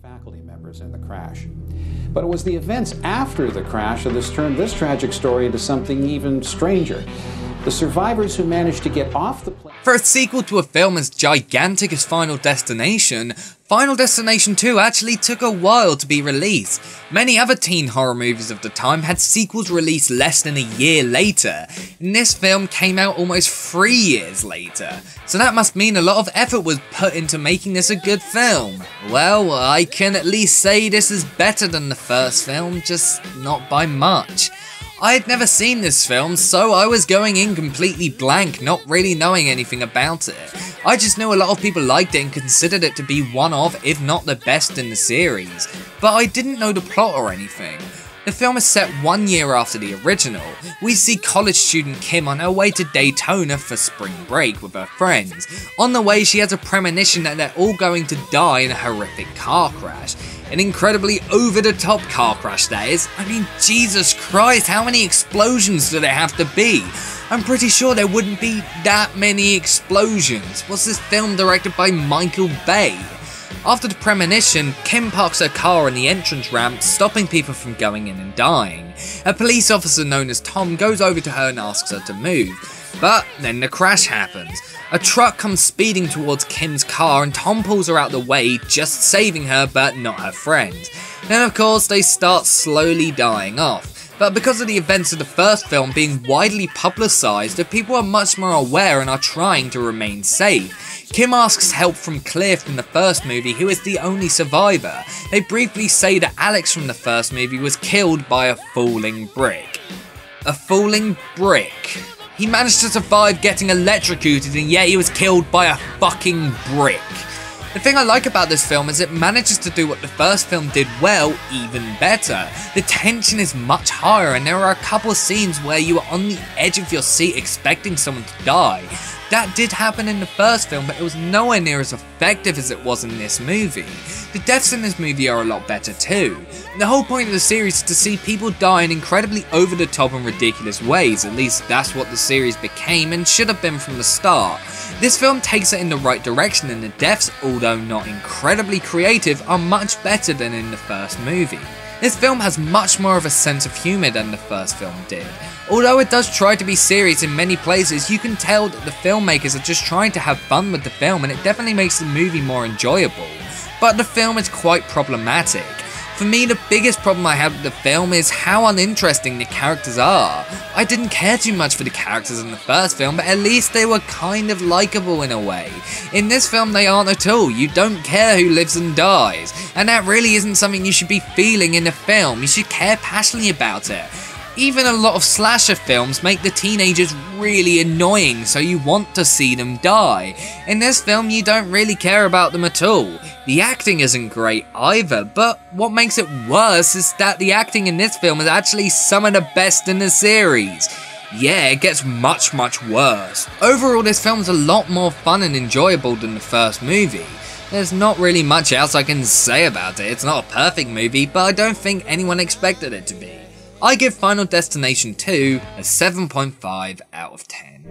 Faculty members in the crash. But it was the events after the crash that turned this tragic story into something even stranger. The survivors who managed to get off the plane. For a sequel to a film as gigantic as Final Destination, Final Destination 2 actually took a while to be released. Many other teen horror movies of the time had sequels released less than a year later, and this film came out almost 3 years later. So that must mean a lot of effort was put into making this a good film. Well, I can at least say this is better than the first film, just not by much. I had never seen this film, so I was going in completely blank, not really knowing anything about it. I just knew a lot of people liked it and considered it to be one of, if not the best in the series, but I didn't know the plot or anything. The film is set 1 year after the original. We see college student Kim on her way to Daytona for spring break with her friends. On the way, she has a premonition that they're all going to die in a horrific car crash. An incredibly over-the-top car crash, that is. I mean, Jesus Christ, how many explosions do there have to be? I'm pretty sure there wouldn't be that many explosions. Was this film directed by Michael Bay? After the premonition, Kim parks her car on the entrance ramp, stopping people from going in and dying. A police officer known as Tom goes over to her and asks her to move. But then the crash happens. A truck comes speeding towards Kim's car and Tom pulls her out the way, just saving her but not her friend. Then of course they start slowly dying off. But because of the events of the first film being widely publicised, the people are much more aware and are trying to remain safe. Kim asks help from Cliff from the first movie, who is the only survivor. They briefly say that Alex from the first movie was killed by a falling brick. A falling brick. He managed to survive getting electrocuted and yet he was killed by a fucking brick. The thing I like about this film is it manages to do what the first film did well, even better. The tension is much higher and there are a couple of scenes where you are on the edge of your seat expecting someone to die. That did happen in the first film, but it was nowhere near as effective as it was in this movie. The deaths in this movie are a lot better too. The whole point of the series is to see people die in incredibly over-the-top and ridiculous ways, at least that's what the series became and should have been from the start. This film takes it in the right direction and the deaths, although not incredibly creative, are much better than in the first movie. This film has much more of a sense of humour than the first film did. Although it does try to be serious in many places, you can tell that the filmmakers are just trying to have fun with the film and it definitely makes the movie more enjoyable. But the film is quite problematic. For me, the biggest problem I have with the film is how uninteresting the characters are. I didn't care too much for the characters in the first film, but at least they were kind of likeable in a way. In this film, they aren't at all. You don't care who lives and dies. And that really isn't something you should be feeling in a film. You should care passionately about it. Even a lot of slasher films make the teenagers really annoying, so you want to see them die. In this film, you don't really care about them at all. The acting isn't great either, but what makes it worse is that the acting in this film is actually some of the best in the series. Yeah, it gets much worse. Overall, this film is a lot more fun and enjoyable than the first movie. There's not really much else I can say about it. It's not a perfect movie, but I don't think anyone expected it to be. I give Final Destination 2 a 7.5 out of 10.